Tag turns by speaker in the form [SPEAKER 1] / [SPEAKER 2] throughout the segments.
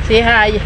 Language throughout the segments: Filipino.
[SPEAKER 1] Say hi.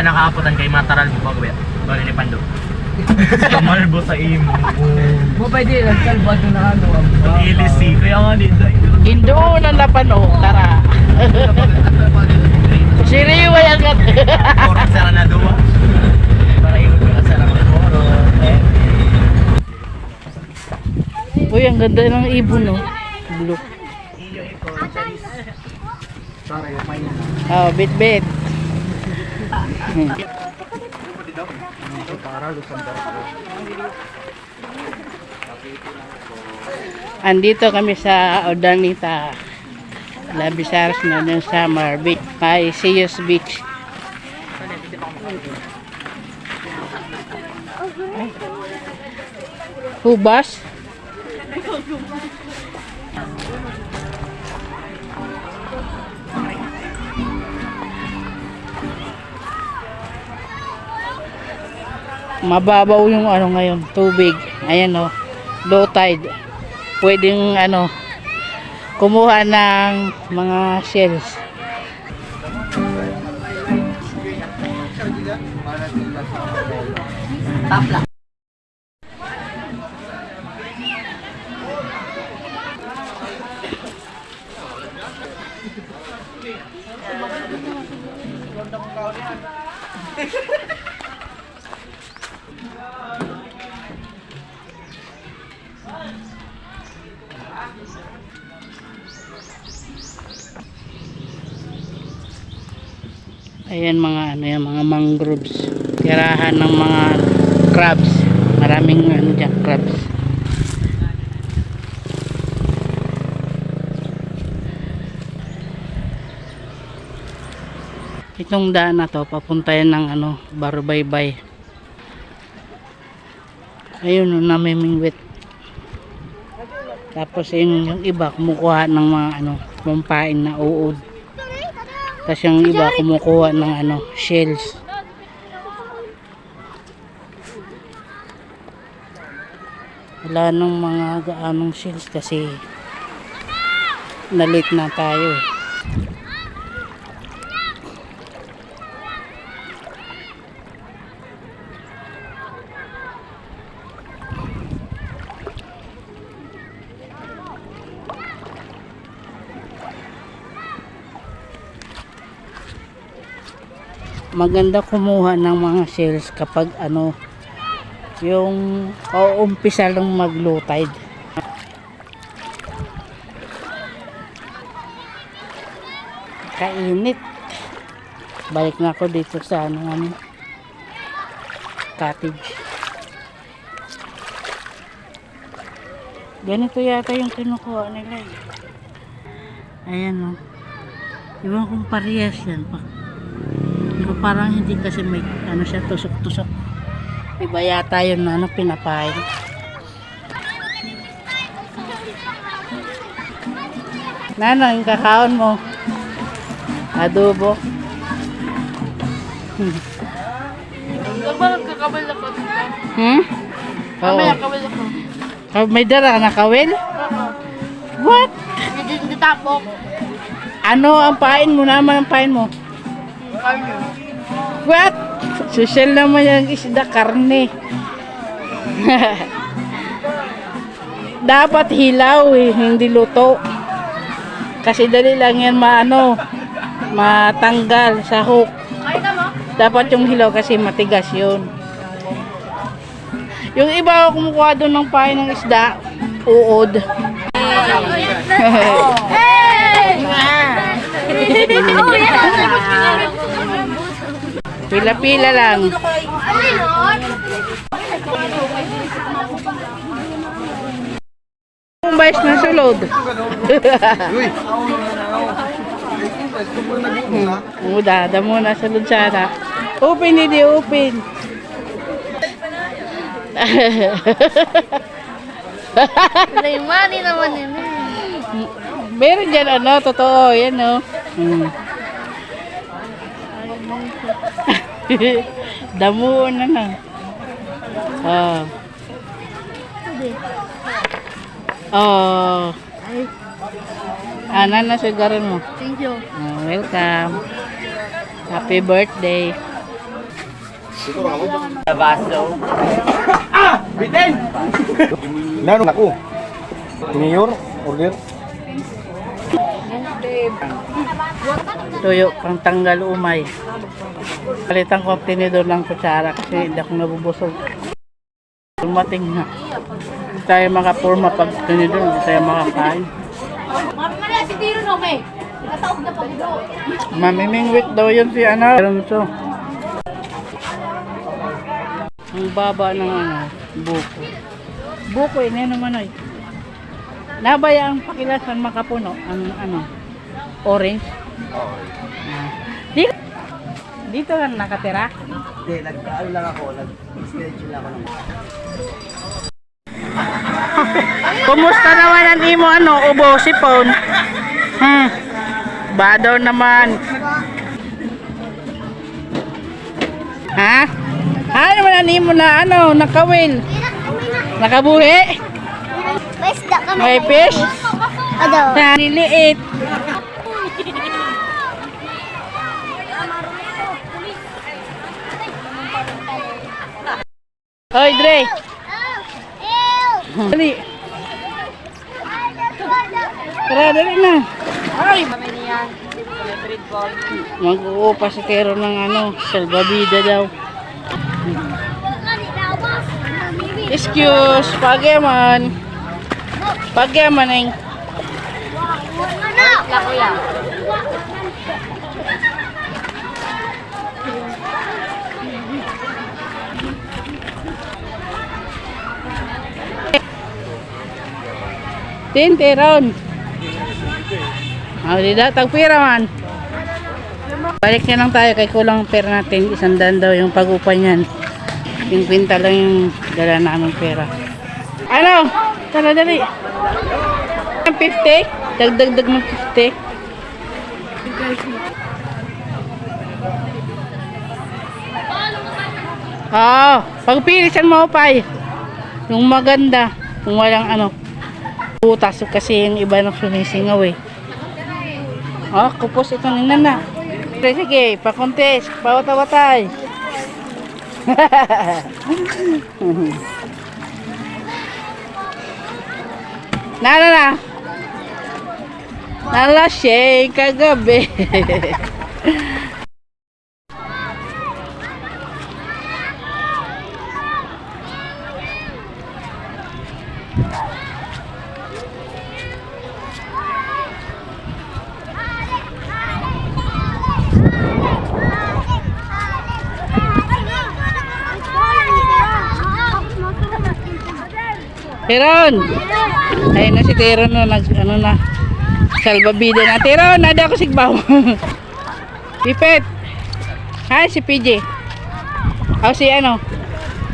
[SPEAKER 2] Nakaapotan kay Mataral mo bago ya. Bali ni Pando. Kamalbo sa imo.
[SPEAKER 3] Mo pwede nagkalbo ato na ano.
[SPEAKER 2] Ilisi kaya nga ni Day.
[SPEAKER 1] Indo nang napano, tara. Siriway agad.
[SPEAKER 2] Korang sara na duwa. Para ikot ka sa sarang koro.
[SPEAKER 1] Uy, ang ganda ng ibon, no? Blue. Oh, bit-bit. Andito kami sa Urdaneta, Labisares na ng Samar Beach, kay Siyos Beach. Hubas? Mababaw yung ano ngayon, tubig. Ayan oh, low tide. Pwedeng ano, kumuha ng mga shells.
[SPEAKER 3] Tapla.
[SPEAKER 1] Ayan mga ano yan, mga mangroves. Tirahan ng mga crabs. Maraming ano dyan, crabs. Itong daan na to, papunta yan ng ano, Barubaybay. Ayun, namimingwit. Tapos yung iba, kumukuha ng mga ano, pampain na uod. Tapos yung iba kumukuha ng ano, shells. Wala nang mga gaanong shells kasi nalit na tayo. Maganda kumuha ng mga shells kapag ano, yung umpisa lang mag-low tide. Kainit. Balik na ako dito sa ano, cottage. Ganito yata yung kinukuha nila eh. Ayan o. Iwan kong parehas yan pa. Pero parang hindi kasi may ano siya, tusok-tusok. Iba yata yun na ano, pinapain. Nano, yung kakaon mo? Adobo.
[SPEAKER 4] Kakawil ako.
[SPEAKER 1] Oo.
[SPEAKER 4] Kakawil ako.
[SPEAKER 1] May dara na kawil? What?
[SPEAKER 4] Hindi tapok.
[SPEAKER 1] Ano ang pain mo naman, ang pain mo? What? Social naman yung isda, karne. Dapat hilaw eh, hindi luto. Kasi dali lang yan matanggal sa hook. Dapat yung hilaw kasi matigas yun. Yung iba kumukuha doon ng pain ng isda, uod. Pila-pila lang. Kung bayas na sulod. Muda, damo na sulod sana. Open, hindi open.
[SPEAKER 4] Money naman yun.
[SPEAKER 1] Meron dyan, ano, totoo, yan, no. Damuon na na. Oh. Oh. Ana na sigaran mo.
[SPEAKER 4] Thank you.
[SPEAKER 1] Oh, welcome. Happy birthday.
[SPEAKER 2] Baso.
[SPEAKER 5] Nanon ako. Mayor, order.
[SPEAKER 1] Tuyo, pang tanggal umay. Palitan ko ang tinidor ng kutsara kasi hindi ako nabubusog. Dumating na. Hindi tayo makapurma pag tinidor, hindi tayo makakain. Mamimingwit daw yun si ano. Meron ito. Ang baba ng ano, buko. Buko, ini naman ay. Nabaya ang pakilasan makapuno, ang ano, orange. Dito, dito lang nakatira.
[SPEAKER 3] Hindi, nag-ano lang ako, nag-schedule lang ako ng...
[SPEAKER 1] Kumusta naman ang imo ano, ubo, sipon? Badaw naman. Ha? Ano naman ang imo na ano, nakawil? Nakabuhi?
[SPEAKER 4] May isda kami.
[SPEAKER 1] May fish?
[SPEAKER 4] Ano?
[SPEAKER 1] Naliliit. Hoy, Dre. Dali. Tara, dali na. Ay! Mag-uupa si Kero ng ano, salbabida daw. Excuse, pagyaman. Pagyaman eh. Tinte ron. Di da, tagpira man. Balik na lang tayo kay kulang pera natin. 100 daw yung pag-upa niyan. 50 lang yung dala namin pera. Ano? Tara dali. 50? Dagdag ng 50. Oo. Pagpilisan mo pa yung maganda. Kung walang ano. Butas kasi yung iba nang sumisingaw eh. Oh, kupos ito ni Nana. Sige, pakontes, pawata-watay. Nana. Nalasing kagabi. Teron. Ayun na si Teron na ano na. Salbabida na. Teron, nada ako sigbaw. Pipet. Hi, si PJ. O si ano.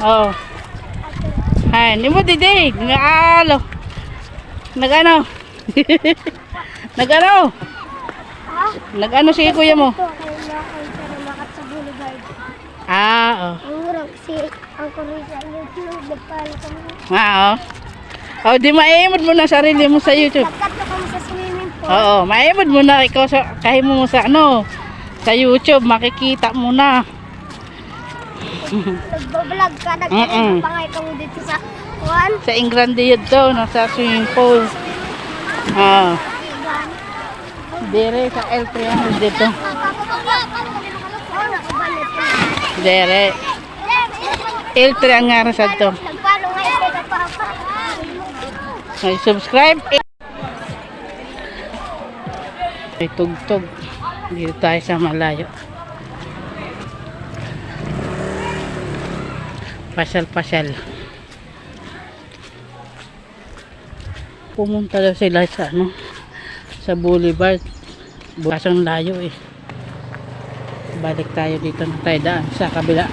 [SPEAKER 1] Oh. Hi, ni mo didig. Nag-alo. Nag-ano. Nag-ano. Nag-ano si kuya mo. Ah, oh.
[SPEAKER 4] Ang kurisa YouTube, nagpalo kami.
[SPEAKER 1] Oo. Oh, di maimod mo na sarili mo sa YouTube.
[SPEAKER 4] Nagkatlo kami sa swimming pool.
[SPEAKER 1] Oo, maimod mo na ikaw sa kahit mo sa ano, sa YouTube makikita mo na.
[SPEAKER 4] Nagbablog ka, nagpangay ka mo dito sa one.
[SPEAKER 1] Sa England yun to, nasa swimming pool. Ah. Dire sa L300 dito. Dire. L3 ang nga sa to.
[SPEAKER 4] Nagpalo nga ito ka papa.
[SPEAKER 1] Ay, subscribe. Ay, tugtog. Dito tayo sa malayo. Pasyal-pasyal. Pumunta daw sila sa ano, sa boulevard. Bukas ang layo eh. Balik tayo dito na tayo daan sa kabila.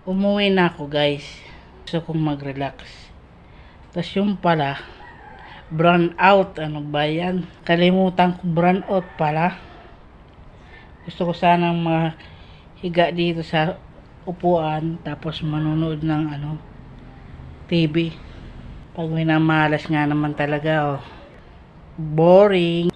[SPEAKER 1] Umuwi na ako guys. Gusto kong mag-relax. Tapos yung pala, brown out. Ano ba yan? Kalimutan ko brown out pala. Gusto ko sanang mahiga dito sa upuan. Tapos manonood ng TV. Pag minamalas nga naman talaga, boring.